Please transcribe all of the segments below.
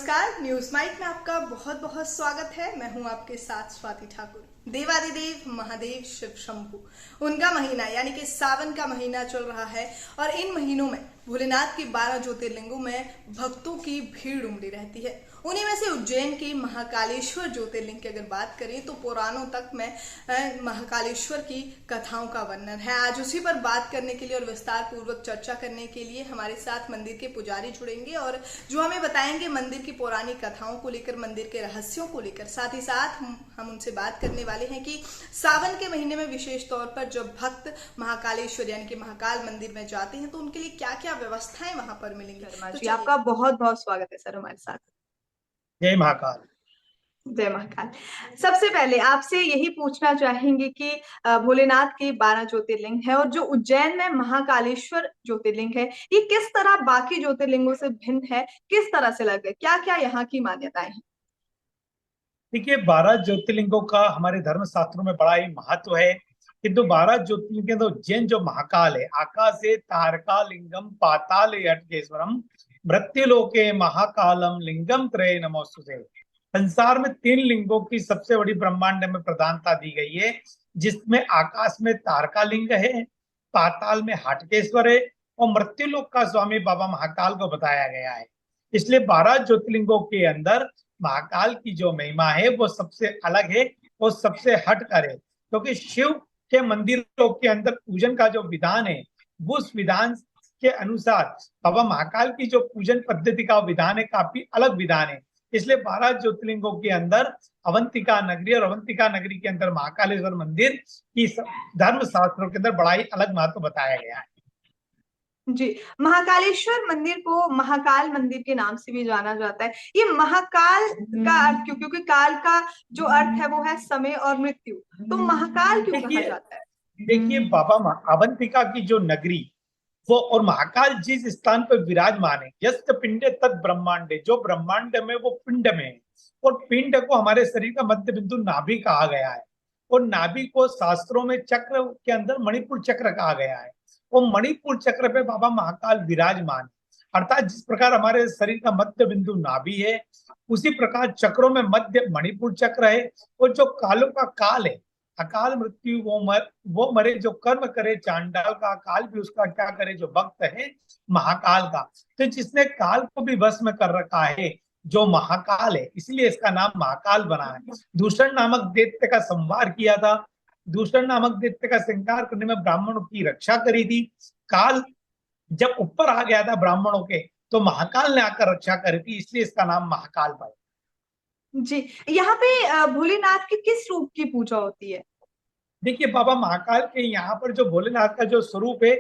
नमस्कार, news mic में आपका बहुत बहुत स्वागत है। मैं हूं आपके साथ स्वाति ठाकुर। देवादिदेव महादेव शिव शंभु, उनका महीना यानी कि सावन का महीना चल रहा है और इन महीनों में भोलेनाथ की 12 ज्योतिर्लिंगों में भक्तों की भीड़ उमड़ी रहती है। उन्हीं में से उज्जैन की महाकालेश्वर ज्योतिर्लिंग की अगर बात करें तो पुराणों तक में महाकालेश्वर की कथाओं का वर्णन है। आज उसी पर बात करने के लिए और विस्तार पूर्वक चर्चा करने के लिए हमारे साथ मंदिर के पुजारी जुड़ेंगे और जो हमें बताएंगे मंदिर की पौराणिक कथाओं को लेकर, मंदिर के रहस्यों को लेकर। साथ ही साथ हम उनसे बात करने वाले हैं कि सावन के महीने में विशेष तौर पर जब भक्त महाकालेश्वर यानी कि महाकाल मंदिर में जाते हैं तो उनके लिए क्या क्या व्यवस्थाएं वहां पर मिलेंगी। तो आपका बहुत बहुत स्वागत है सर हमारे साथ। जय महाकाल। जय महाकाल। सबसे पहले आपसे यही पूछना चाहेंगे कि भोलेनाथ के 12 ज्योतिर्लिंग है और जो उज्जैन में महाकालेश्वर ज्योतिर्लिंग है, ये किस तरह बाकी ज्योतिर्लिंगों से भिन्न है, किस तरह से अलग है, क्या क्या यहाँ की मान्यताएं हैं? देखिए, 12 ज्योतिर्लिंगों का हमारे धर्म शास्त्रों में बड़ा ही महत्व है। किंतु 12 ज्योतिर्लिंग के तो उज्जैन जो महाकाल है, आकाशे तारका लिंगम पाताले अटकेश्वरम मृत्युलोके महाकालम लिंगम त्रय नमोस्तुते। संसार में 3 लिंगों की सबसे बड़ी ब्रह्मांड में प्रधानता दी गई है, जिसमें आकाश में तारका लिंग है, पाताल में हाटकेश्वर है और मृत्युलोक का स्वामी बाबा महाकाल को बताया गया है। इसलिए 12 ज्योतिर्लिंगों के अंदर महाकाल की जो महिमा है वो सबसे अलग है और सबसे हटकर है, क्योंकि शिव के मंदिरों के अंदर पूजन का जो विधान है उस विधान के अनुसार बाबा महाकाल की जो पूजन पद्धति का विधान है काफी अलग विधान है। इसलिए 12 ज्योतिर्लिंगों के अंदर अवंतिका नगरी और अवंतिका नगरी के अंदर महाकालेश्वर मंदिर की धर्म शास्त्रों के अंदर बड़ा ही अलग महत्व बताया गया है। जी, महाकालेश्वर मंदिर को महाकाल मंदिर के नाम से भी जाना जाता है। ये महाकाल का अर्थ क्यों? क्योंकि काल का जो अर्थ है वो है समय और मृत्यु, तो महाकाल क्यों कहा जाता है? देखिए, बाबा अवंतिका की जो नगरी वो और महाकाल जिस स्थान पर विराजमान है, यस्त पिंडे तद ब्रह्मांडे, जो ब्रह्मांड में वो पिंड में है और पिंड को हमारे शरीर का मध्य बिंदु नाभि कहा गया है और नाभि को शास्त्रों में चक्र के अंदर मणिपुर चक्र कहा गया है। वो मणिपुर चक्र पे बाबा महाकाल विराजमान, अर्थात जिस प्रकार हमारे शरीर का मध्य बिंदु नाभि है उसी प्रकार चक्रों में मध्य मणिपुर चक्र है। और जो कालों का काल है, अकाल मृत्यु, वो मरे जो कर्म करे, चांडाल का काल भी उसका क्या करे जो भक्त है महाकाल का। तो जिसने काल को भी वश में कर रखा है जो महाकाल है, इसलिए इसका नाम महाकाल बना है। दूषण नामक दैत्य का संहार किया था, दूषण नामक दैत्य का संहार करने में ब्राह्मणों की रक्षा करी थी। काल जब ऊपर आ गया था ब्राह्मणों के तो महाकाल ने आकर रक्षा करी थी, इसलिए इसका नाम महाकाल पड़ा। जी, यहाँ पे भोलेनाथ की किस रूप की पूजा होती है? देखिए, बाबा महाकाल के यहाँ पर जो भोलेनाथ का जो स्वरूप है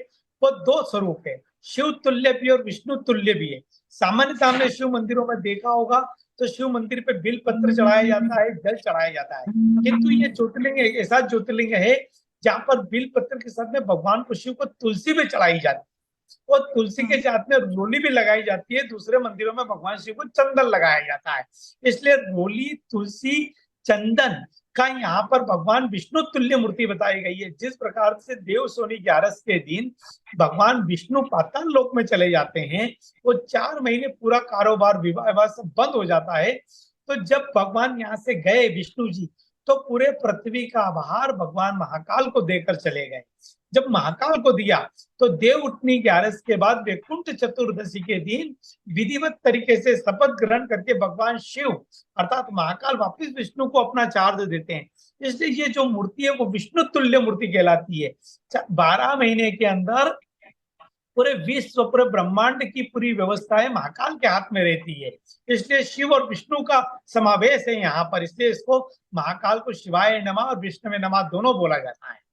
वो 2 स्वरूप है, शिव तुल्य भी और विष्णु तुल्य भी है। सामान्यतः हमने शिव मंदिरों में देखा होगा तो शिव मंदिर पे बिल पत्र चढ़ाया जाता है, जल चढ़ाया जाता है, किंतु ये ज्योतिर्लिंग एक ऐसा ज्योतिर्लिंग है जहाँ पर बिल पत्र के साथ में भगवान को शिव को तुलसी भी चढ़ाई जाती है और तुलसी के साथ में रोली भी लगाई जाती है। दूसरे मंदिरों में भगवान शिव को चंदन लगाया जाता है। इसलिए रोली, तुलसी, चंदन का यहाँ पर भगवान विष्णु तुल्य मूर्ति बताई गई है। जिस प्रकार से देव सोनी 11 के दिन भगवान विष्णु पाताल लोक में चले जाते हैं, वो 4 महीने पूरा कारोबार विवाह सब बंद हो जाता है। तो जब भगवान यहाँ से गए विष्णु जी, तो पूरे पृथ्वी का आभार भगवान महाकाल को देकर चले गए। जब महाकाल को दिया तो देव उठनी 11 के बाद वैकुंठ चतुर्दशी के दिन विधिवत तरीके से शपथ ग्रहण करके भगवान शिव अर्थात महाकाल वापिस विष्णु को अपना चार्ज देते हैं। इसलिए ये जो मूर्ति है वो विष्णु तुल्य मूर्ति कहलाती है। 12 महीने के अंदर पूरे विश्व, पूरे ब्रह्मांड की पूरी व्यवस्थाएं महाकाल के हाथ में रहती है। इसलिए शिव और विष्णु का समावेश है यहाँ पर, इसलिए इसको महाकाल को शिवाय नमः और विष्णुवे नमः दोनों बोला जाता है।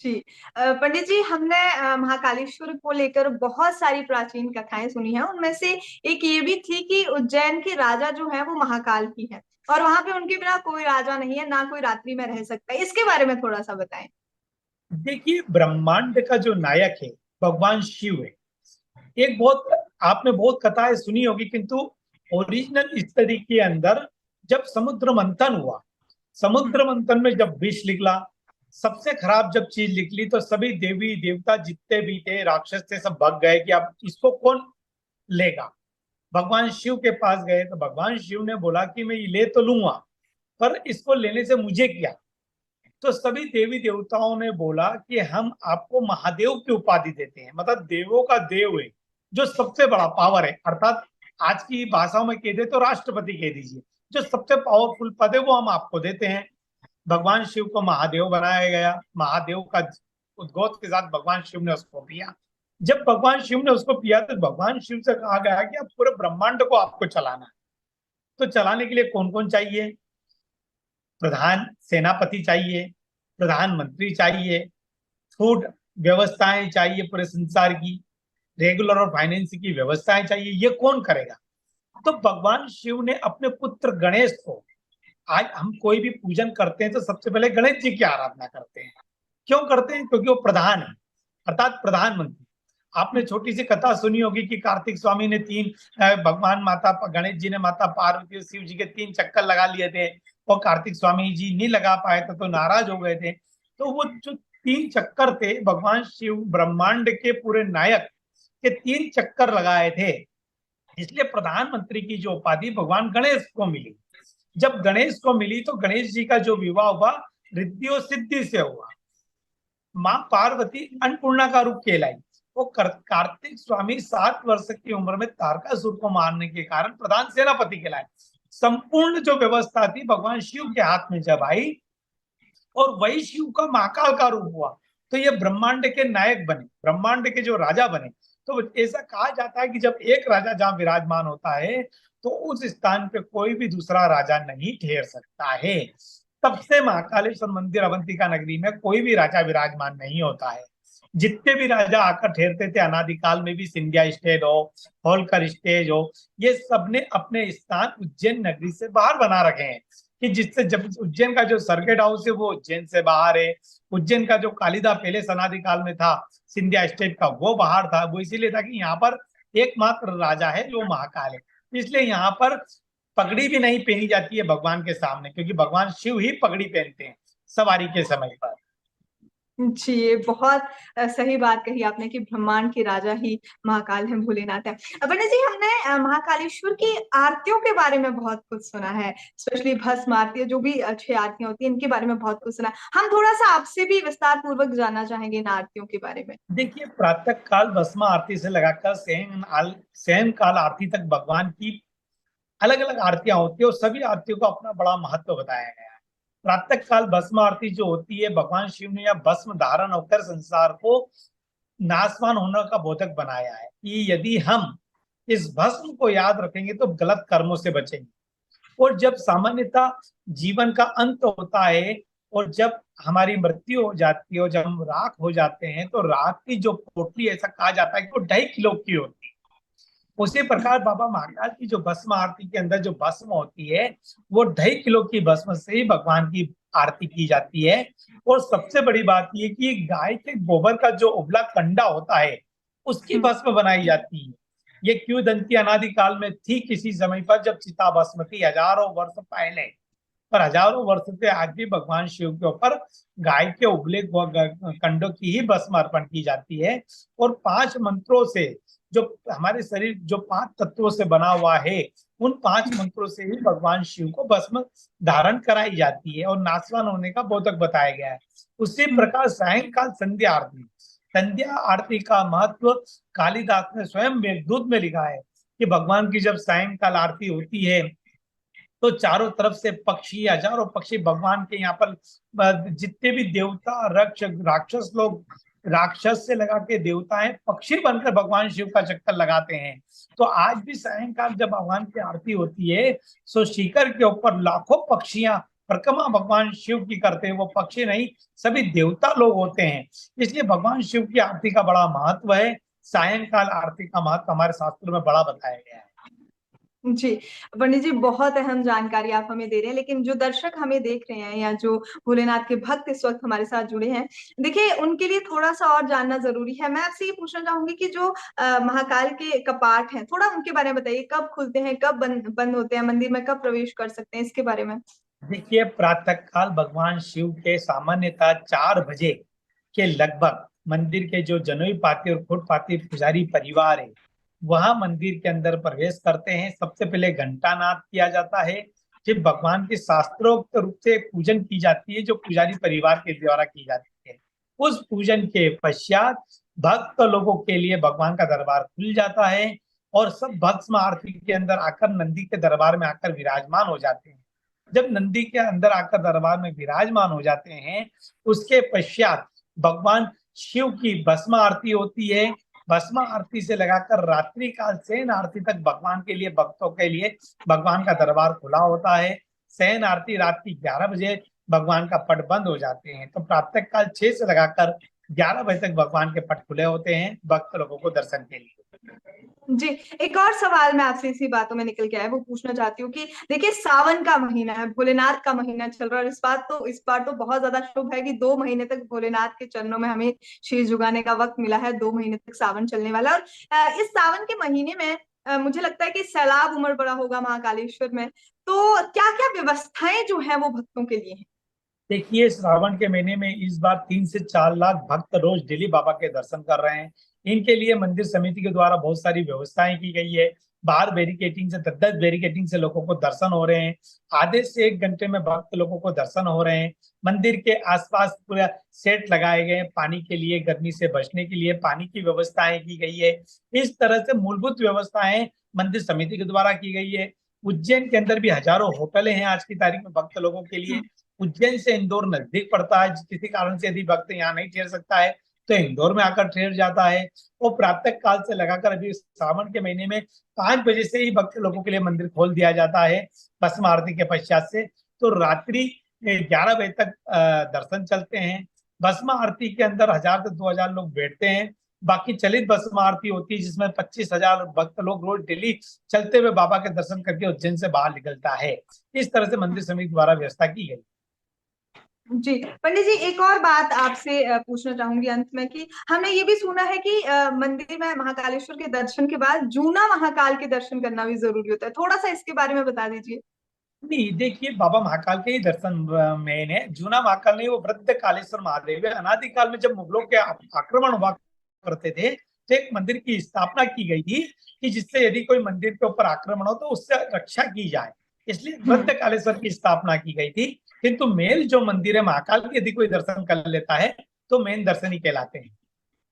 जी, पंडित जी, हमने महाकालेश्वर को लेकर बहुत सारी प्राचीन कथाएं सुनी हैं। उनमें से एक ये भी थी कि उज्जैन के राजा जो है वो महाकाल की है और वहां पे उनके बिना कोई राजा नहीं है, ना कोई रात्रि में रह सकता है। इसके बारे में थोड़ा सा बताएं। देखिए, ब्रह्मांड का जो नायक है भगवान शिव है। एक बहुत आपने बहुत कथाएं सुनी होगी, किंतु ओरिजिनल स्टोरी के अंदर जब समुद्र मंथन हुआ, समुद्र मंथन में जब विष निकला, सबसे खराब जब चीज निकली, तो सभी देवी देवता जितने भी थे, राक्षस थे, सब भाग गए कि अब इसको कौन लेगा। भगवान शिव के पास गए तो भगवान शिव ने बोला कि मैं ये ले तो लूंगा, पर इसको लेने से मुझे क्या। तो सभी देवी देवताओं ने बोला कि हम आपको महादेव की उपाधि देते हैं, मतलब देवों का देव है, जो सबसे बड़ा पावर है, अर्थात आज की भाषाओं में कह दे तो राष्ट्रपति कह दीजिए, जो सबसे पावरफुल पद है वो हम आपको देते हैं। भगवान शिव को महादेव बनाया गया। महादेव का उद्गोत के साथ भगवान शिव ने उसको पिया। जब भगवान शिव ने उसको पिया तो भगवान शिव से कहा गया कि अब पूरे ब्रह्मांड को आपको चलाना है। तो चलाने के लिए कौन कौन चाहिए? प्रधान सेनापति चाहिए, प्रधानमंत्री चाहिए, फूड व्यवस्थाएं चाहिए पूरे संसार की, रेगुलर और फाइनेंस की व्यवस्थाएं चाहिए। ये कौन करेगा? तो भगवान शिव ने अपने पुत्र गणेश को, आज हम कोई भी पूजन करते हैं तो सबसे पहले गणेश जी की आराधना करते हैं। क्यों करते हैं? क्योंकि वो प्रधान है, अर्थात प्रधानमंत्री। आपने छोटी सी कथा सुनी होगी कि कार्तिक स्वामी ने भगवान माता गणेश जी ने माता पार्वती और शिव जी के 3 चक्कर लगा लिए थे, और कार्तिक स्वामी जी नहीं लगा पाए थे तो नाराज हो गए थे। तो वो जो 3 चक्कर थे, भगवान शिव ब्रह्मांड के पूरे नायक के 3 चक्कर लगाए थे, इसलिए प्रधानमंत्री की जो उपाधि भगवान गणेश को मिली। जब गणेश को मिली तो गणेश जी का जो विवाह हुआ रिद्धि और सिद्धि से हुआ। माँ पार्वती अन्नपूर्णा का रूप कहलाई। वो कार्तिक स्वामी 7 वर्ष की उम्र में तारकासुर को मारने के कारण प्रधान सेनापति कहलाए। संपूर्ण जो व्यवस्था थी भगवान शिव के हाथ में जब आई और वही शिव का महाकाल का रूप हुआ, तो ये ब्रह्मांड के नायक बने, ब्रह्मांड के जो राजा बने। तो ऐसा कहा जाता है कि जब एक राजा जहां विराजमान होता है तो उस स्थान पे कोई भी दूसरा राजा नहीं ठहर सकता है। तब से महाकालेश्वर मंदिर अवंतिका नगरी में कोई भी राजा विराजमान नहीं होता है। जितने भी राजा आकर ठहरते थे अनादिकाल में भी, सिंधिया स्टेज हो, होलकर स्टेज हो, ये सबने अपने स्थान उज्जैन नगरी से बाहर बना रखे हैं। कि जिससे जब उज्जैन का जो सर्किट हाउस है वो उज्जैन से बाहर है, उज्जैन का जो कालिदा पैलेस अनादिकाल में था सिंधिया स्टेट का वो बाहर था। वो इसीलिए था कि यहाँ पर एकमात्र राजा है जो महाकाल है, इसलिए यहाँ पर पगड़ी भी नहीं पहनी जाती है भगवान के सामने, क्योंकि भगवान शिव ही पगड़ी पहनते हैं सवारी के समय पर। जी, ये बहुत सही बात कही आपने कि ब्रह्मांड के राजा ही महाकाल है, भोलेनाथ है। पंडित जी, हमने महाकालेश्वर की आरतियों के बारे में बहुत कुछ सुना है, स्पेशली भस्म आरती, जो भी 6 आरतियां होती हैं, इनके बारे में बहुत कुछ सुना है। हम थोड़ा सा आपसे भी विस्तार पूर्वक जानना चाहेंगे इन आरतियों के बारे में। देखिए, प्रातः काल भस्म आरती से लगाकर शयन काल आरती तक भगवान की अलग अलग आरतियां होती है और सभी आरतियों को अपना बड़ा महत्व बताया गया है। प्रातः काल भस्म आरती जो होती है, भगवान शिव ने यह भस्म धारण होकर संसार को नाशवान होने का बोधक बनाया है कि यदि हम इस भस्म को याद रखेंगे तो गलत कर्मों से बचेंगे। और जब सामान्यतः जीवन का अंत होता है और जब हमारी मृत्यु हो जाती है और जब हम राख हो जाते हैं तो राख की जो पोटली, ऐसा कहा जाता है कि वो 2.5 किलो की होती है। उसी प्रकार बाबा महाकाल की जो भस्म आरती के अंदर जो भस्म होती है वो 2.5 किलो की भस्म से ही भगवान की आरती की जाती है। और सबसे बड़ी बात यह कि गाय के गोबर का जो उबला कंडा होता है उसकी भस्म बनाई जाती है। ये किंवदंती अनादिकाल में थी किसी समय पर, जब चिता भस्म थी हजारों वर्ष पहले, पर हजारों वर्ष से आज भी भगवान शिव के ऊपर गाय के उबले कंडों की ही भस्म अर्पण की जाती है। और 5 मंत्रों से जो हमारे शरीर जो 5 तत्वों से बना हुआ है, उन 5 मंत्रों से ही भगवान शिव को भस्म धारण कराई जाती है और नाशवान होने का बोधक बताया गया है। उसी प्रकार सायंकाल संध्या आरती, संध्या आरती का महत्व कालिदास ने स्वयं मेघदूत में लिखा है कि भगवान की जब सायंकाल आरती होती है तो चारों तरफ से पक्षी, हजारों पक्षी भगवान के यहाँ पर जितने भी देवता राक्षस लोग, राक्षस से लगा के देवता हैं, पक्षी बनकर भगवान शिव का चक्कर लगाते हैं। तो आज भी सायंकाल जब भगवान की आरती होती है तो शिखर के ऊपर लाखों पक्षियां परिक्रमा भगवान शिव की करते हैं। वो पक्षी नहीं, सभी देवता लोग होते हैं। इसलिए भगवान शिव की आरती का बड़ा महत्व है। सायंकाल आरती का महत्व हमारे शास्त्रों में बड़ा बताया गया है। जी, पंडित जी, बहुत अहम जानकारी आप हमें दे रहे हैं, लेकिन जो दर्शक हमें देख रहे हैं या जो भोलेनाथ के भक्त इस वक्त हमारे साथ जुड़े हैं, देखिए उनके लिए थोड़ा-सा और जानना ज़रूरी है। मैं आपसे ये पूछना चाहूँगी कि जो महाकाल के कपाट हैं, थोड़ा उनके बारे में बताइए, कब खुलते हैं, कब बंद होते हैं, मंदिर में कब प्रवेश कर सकते हैं, इसके बारे में? देखिए, प्रातः काल भगवान शिव के सामान्यतः 4 बजे के लगभग मंदिर के जो जनोई पाती और खुट पाती पुजारी परिवार है वहां मंदिर के अंदर प्रवेश करते हैं। सबसे पहले घंटानाद किया जाता है, फिर भगवान की शास्त्रोक्त रूप से पूजन की जाती है, जो पुजारी परिवार के द्वारा की जाती है। उस पूजन के पश्चात भक्त लोगों के लिए भगवान का दरबार खुल जाता है और सब भस्म आरती के अंदर आकर नंदी के दरबार में आकर विराजमान हो जाते हैं। जब नंदी के अंदर आकर दरबार में विराजमान हो जाते हैं, उसके पश्चात भगवान शिव की भस्म आरती होती है। भस्म आरती से लगाकर रात्रि काल शयन आरती तक भगवान के लिए, भक्तों के लिए भगवान का दरबार खुला होता है। शयन आरती रात की 11 बजे भगवान का पट बंद हो जाते हैं, तो प्रातः काल 6 से लगाकर 11 बजे तक भगवान के पट खुले होते हैं भक्त लोगों को दर्शन के लिए। जी, एक और सवाल मैं आपसे इसी बातों में निकल के आया वो पूछना चाहती हूँ कि देखिए सावन का महीना है, भोलेनाथ का महीना चल रहा है, और इस बार तो बहुत ज्यादा शुभ है कि 2 महीने तक भोलेनाथ के चरणों में हमें शीश झुकाने का वक्त मिला है। 2 महीने तक सावन चलने वाला है, और इस सावन के महीने में मुझे लगता है कि सैलाब उमड़ पड़ा होगा महाकालेश्वर में। तो क्या क्या व्यवस्थाएं जो है वो भक्तों के लिए हैं? देखिए, श्रावण के महीने में इस बार 3 से 4 लाख भक्त रोज डेली बाबा के दर्शन कर रहे हैं। इनके लिए मंदिर समिति के द्वारा बहुत सारी व्यवस्थाएं की गई है। बाहर बैरिकेटिंग से 10-10 बैरिकेटिंग से लोगों को दर्शन हो रहे हैं। आधे से 1 घंटे में भक्त लोगों को दर्शन हो रहे हैं। मंदिर के आसपास पूरा सेट लगाए गए हैं, पानी के लिए, गर्मी से बचने के लिए पानी की व्यवस्थाएं की गई है। इस तरह से मूलभूत व्यवस्थाएं मंदिर समिति के द्वारा की गई है। उज्जैन के अंदर भी हजारों होटलें हैं आज की तारीख में भक्त लोगों के लिए। उज्जैन से इंदौर नजदीक पड़ता है, किसी कारण से यदि भक्त यहाँ नहीं ठहर सकता है तो इंदौर में आकर ठहर जाता है। और प्रातः काल से लगाकर अभी सावन के महीने में 5 बजे से ही भक्त लोगों के लिए मंदिर खोल दिया जाता है भस्म आरती के पश्चात से। तो रात्रि 11 बजे तक दर्शन चलते हैं। भस्म आरती के अंदर 1000 से 2000 लोग बैठते हैं। बाकी चलित भस्म आरती होती है जिसमें 25,000 भक्त लोग रोज डेली चलते हुए बाबा के दर्शन करके उज्जैन से बाहर निकलता है। इस तरह से मंदिर समिति द्वारा व्यवस्था की गई। जी पंडित जी, एक और बात आपसे पूछना चाहूंगी अंत में कि हमने ये भी सुना है कि मंदिर में महाकालेश्वर के दर्शन के बाद जूना महाकाल के दर्शन करना भी जरूरी होता है। थोड़ा सा इसके बारे में बता दीजिए। नहीं, देखिए, बाबा महाकाल के ही दर्शन मेन है। जूना महाकाल नहीं, वो वृद्ध कालेश्वर महादेव है। अनादिकाल में जब मुगलों के आक्रमण हुआ करते थे तो एक मंदिर की स्थापना की गई थी कि जिससे यदि कोई मंदिर के ऊपर आक्रमण हो तो उससे रक्षा की जाए, इसलिए वृद्ध कालेश्वर की स्थापना की गई थी। किंतु मेन जो मंदिर है महाकाल के, यदि कोई दर्शन कर लेता है तो मेन दर्शन ही कहलाते हैं।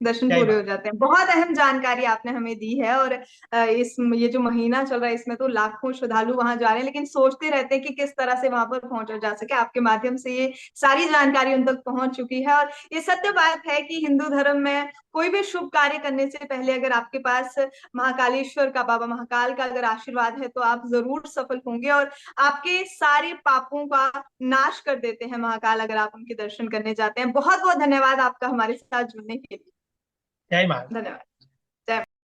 दर्शन जय पूरे हो माता। जाते हैं। बहुत अहम जानकारी आपने हमें दी है, और ये जो महीना चल रहा है इसमें तो लाखों श्रद्धालु वहां जा रहे हैं, लेकिन सोचते रहते हैं कि किस तरह से वहां पर पहुंचा जा सके। आपके माध्यम से ये सारी जानकारी उन तक पहुंच चुकी है, और ये सत्य बात है कि हिंदू धर्म में कोई भी शुभ कार्य करने से पहले अगर आपके पास महाकालेश्वर का, बाबा महाकाल का अगर आशीर्वाद है तो आप जरूर सफल होंगे, और आपके सारे पापों का नाश कर देते हैं महाकाल अगर आप उनके दर्शन करने जाते हैं। बहुत बहुत धन्यवाद आपका हमारे साथ जुड़ने के लिए। जय माता। धन्यवाद।